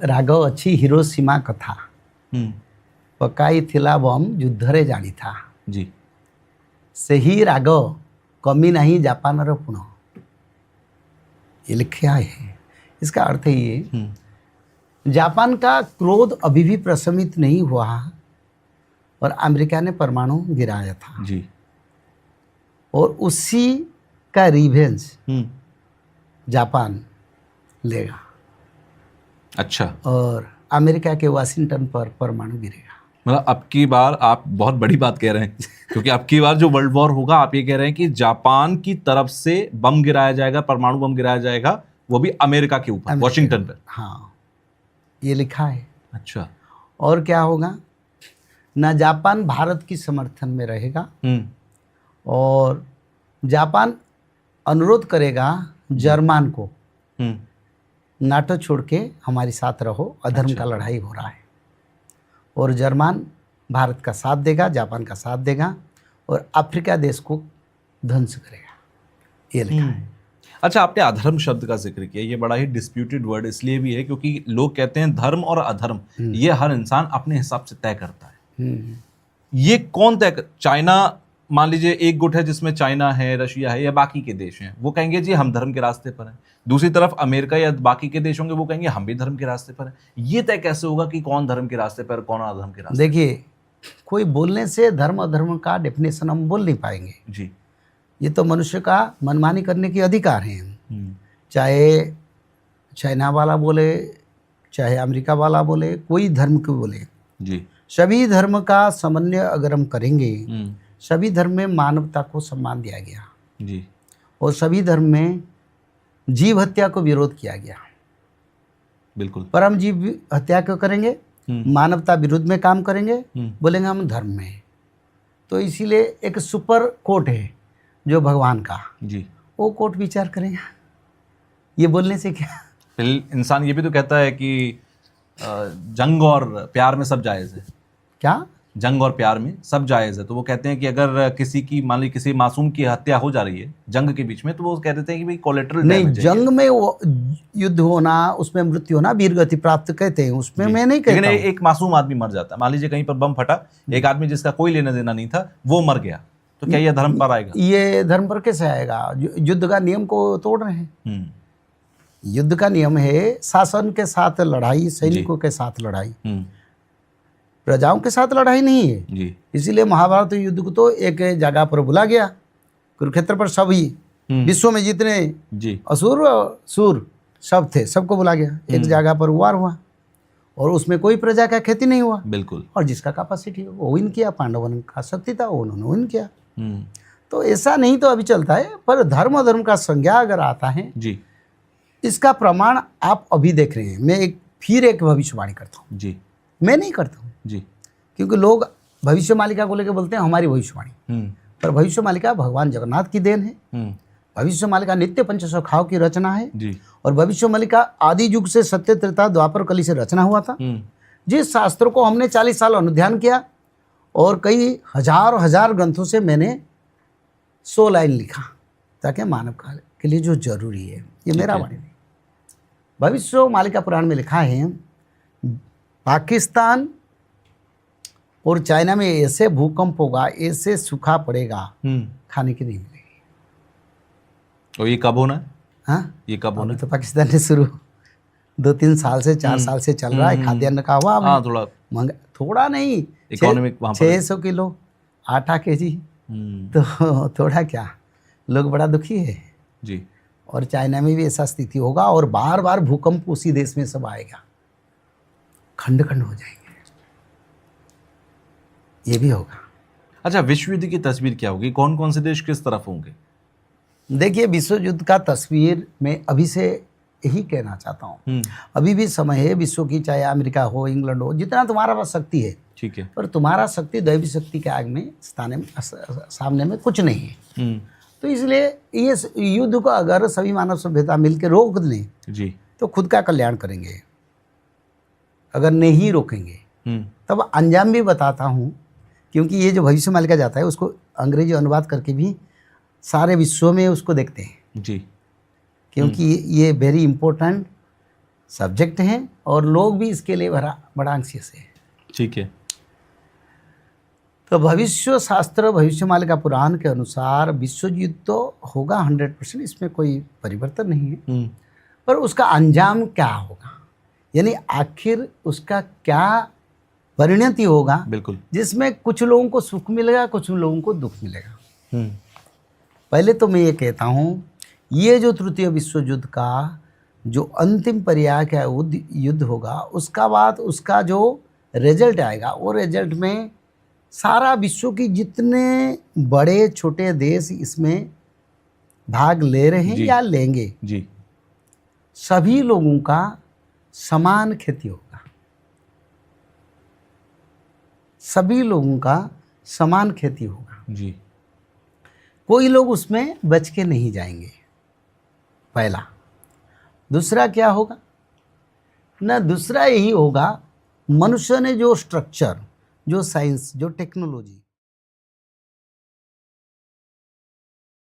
ରାଗ ଅଛି ହିରୋସୀମା କଥା ପକାଇଥିଲା ବମ୍ ଯୁଦ୍ଧରେ ଜାଣିଥା जी ସେହି ରାଗ କମି नहीं जापान पुण। ये लिखा है। इसका अर्थ ये जापान का क्रोध अभी भी प्रशमित नहीं हुआ और अमेरिका ने परमाणु गिराया था जी और उसी का रिवेंज जापान लेगा। अच्छा, और अमेरिका के वाशिंगटन पर परमाणु गिरेगा। मतलब अब की बार आप बहुत बड़ी बात कह रहे हैं क्योंकि अब की बार जो वर्ल्ड वॉर होगा, आप ये कह रहे हैं कि जापान की तरफ से बम गिराया जाएगा, परमाणु बम गिराया जाएगा, वो भी अमेरिका के ऊपर, वॉशिंगटन पर। हाँ, ये लिखा है। अच्छा, और क्या होगा ना, जापान भारत की समर्थन में रहेगा और जापान अनुरोध करेगा जर्मन को नाटो छोड़ के हमारे साथ रहो, अधर्म का लड़ाई हो रहा है। और जर्मन भारत का साथ देगा, जापान का साथ देगा और अफ्रीका देश को ध्वंस करेगा। ये लिखा है। अच्छा, आपने अधर्म शब्द का जिक्र किया। ये बड़ा ही डिस्प्यूटेड वर्ड इसलिए भी है क्योंकि लोग कहते हैं धर्म और अधर्म ये हर इंसान अपने हिसाब से तय करता है। ये कौन तय चाइना, मान लीजिए एक गुट है जिसमें चाइना है, रशिया है या बाकी के देश हैं, वो कहेंगे जी हम धर्म के रास्ते पर हैं। दूसरी तरफ अमेरिका या बाकी के देश होंगे, वो कहेंगे हम भी धर्म के रास्ते पर हैं। ये तय कैसे होगा कि कौन धर्म के रास्ते पर, कौन अधर्म के रास्ते? देखिए, कोई बोलने से धर्म अधर्म का डेफिनेशन हम बोल नहीं पाएंगे जी। ये तो मनुष्य का मनमानी करने की अधिकार है। चाहे चाइना वाला बोले, चाहे अमेरिका वाला बोले, कोई धर्म को बोले जी, सभी धर्म का समन्वय अगर हम करेंगे, सभी धर्म में मानवता को सम्मान दिया गया जी, और सभी धर्म में जीव हत्या को विरोध किया गया। बिल्कुल। पर हम जीव हत्या क्यों करेंगे? मानवता विरुद्ध में काम करेंगे, बोलेंगे हम धर्म में। तो इसीलिए एक सुपर कोर्ट है जो भगवान का जी, वो कोर्ट विचार करेगा। ये बोलने से क्या? फिर इंसान ये भी तो कहता है कि जंग और प्यार में सब जायज़ है। क्या? जंग और प्यार में सब जायज़ है। तो वो कहते हैं कि अगर किसी की, मान ली किसी मासूम की हत्या हो जा रही है जंग के बीच में, तो वो कह देते हैं कि भाई कोलेटरल नहीं, जंग में वो युद्ध होना, उसमें मृत्यु होना, वीर गति प्राप्त कहते हैं, उसमें मैं नहीं कहता। लेकिन एक मासूम आदमी मर जाता है, मान लीजिए कहीं पर बम फटा, एक आदमी जिसका कोई लेना देना नहीं था वो मर गया, तो क्या यह धर्म पर आएगा? ये धर्म पर कैसे आएगा? युद्ध का नियम को तोड़ रहे हैं। युद्ध का नियम है शासन के साथ लड़ाई, सैनिकों के साथ लड़ाई, प्रजाओं के साथ लड़ाई नहीं है जी। इसीलिए महाभारत युद्ध को तो एक जगह पर बुला गया, कुरुक्षेत्र पर सभी विश्व में जितने जी असुर सूर सब थे, सबको बुला गया, एक जगह पर वार हुआ और उसमें कोई प्रजा का खेती नहीं हुआ। बिल्कुल। और जिसका कैपेसिटी वो विन किया, पांडवन का शक्ति था उन्होंने विन किया। तो ऐसा नहीं तो अभी चलता है, पर धर्म अधर्म का संज्ञा अगर आता है जी, इसका प्रमाण आप अभी देख रहे हैं। मैं फिर एक भविष्यवाणी करता हूँ जी, मैं नहीं करता हूँ जी, क्योंकि लोग भविष्य मालिका को लेकर बोलते हैं हमारी भविष्यवाणी, पर भविष्य मालिका भगवान जगन्नाथ की देन है। भविष्य मालिका नित्य पंचसखाओं की रचना है जी। और भविष्य मालिका आदि युग से सत्य त्रेता द्वापर कली से रचना हुआ था। जिस शास्त्र को हमने 40 साल अनुध्यान किया और कई हजार ग्रंथों से मैंने 100 लाइन लिखा ताकि मानव काल के लिए जो जरूरी है, ये मेरा वाणी नहीं। भविष्य मालिका पुराण में लिखा है पाकिस्तान और चाइना में ऐसे भूकंप होगा, ऐसे सूखा पड़ेगा, खाने की नहीं मिलेगी। और ये कब होना है? हाँ, ये कब होना है? तो पाकिस्तान ने शुरू 2-3 साल से 4 साल से चल रहा है। खाद्यान्न का हुआ, हाँ, थोड़ा महंगा, थोड़ा नहीं, इकोनॉमिक 600 किलो आटा केजी, तो थोड़ा क्या, लोग बड़ा दुखी है जी। और चाइना में भी ऐसा स्थिति होगा और बार बार भूकंप उसी देश में सब आएगा, खंड खंड हो जाएंगे, ये भी होगा। अच्छा, विश्व युद्ध की तस्वीर क्या होगी? कौन कौन से देश किस तरफ होंगे? देखिए, विश्व युद्ध का तस्वीर मैं अभी से यही कहना चाहता हूँ, अभी भी समय है विश्व की, चाहे अमेरिका हो, इंग्लैंड हो, जितना तुम्हारा पास शक्ति है, ठीक है, पर तुम्हारा शक्ति दैवी शक्ति के आग में सामने में कुछ नहीं है। तो इसलिए ये युद्ध को अगर सभी मानव सभ्यता मिलकर रोक लें जी, तो खुद का कल्याण करेंगे। अगर नहीं रोकेंगे तब अंजाम भी बताता हूँ, क्योंकि ये जो भविष्य मालिका जाता है उसको अंग्रेजी अनुवाद करके भी सारे विश्व में उसको देखते हैं जी, क्योंकि ये वेरी इम्पोर्टेंट सब्जेक्ट हैं और लोग भी इसके लिए बड़ा एंशियस है। ठीक है। तो भविष्य शास्त्र भविष्यवाणी का पुराण के अनुसार विश्व युद्ध तो होगा 100%, इसमें कोई परिवर्तन नहीं है। पर उसका अंजाम क्या होगा, यानी आखिर उसका क्या परिणति होगा, बिल्कुल, जिसमें कुछ लोगों को सुख मिलेगा, कुछ लोगों को दुख मिलेगा। पहले तो मैं ये कहता हूँ, ये जो तृतीय विश्व युद्ध का जो अंतिम पर्याय का युद्ध होगा, उसका बाद उसका जो रिजल्ट आएगा, वो रिजल्ट में सारा विश्व की जितने बड़े छोटे देश इसमें भाग ले रहे हैं या लेंगे जी, सभी लोगों का समान क्षति होगा, सभी लोगों का समान क्षति होगा जी। कोई लोग उसमें बच के नहीं जाएंगे, पहला। दूसरा क्या होगा ना, दूसरा यही होगा, मनुष्य ने जो स्ट्रक्चर, जो साइंस, जो टेक्नोलॉजी